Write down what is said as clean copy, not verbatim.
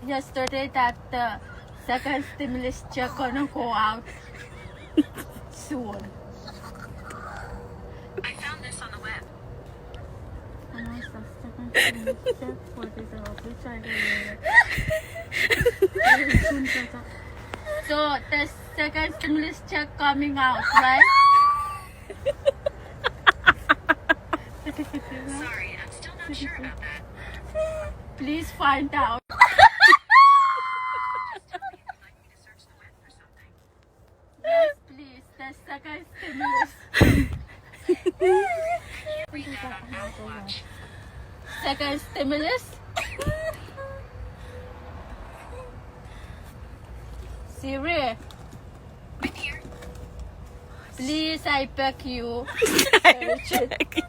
yesterday that the second stimulus check gonna go out soon. I found this on the web. So the second stimulus check coming out, right? Sorry, I'm still not sure about that. Please find out. Just tell me if you'd like me to search the web for something. Yes, please. The second stimulus. Read that on Apple Watch. Second stimulus. Siri, I'm here. please, I beg you. I check.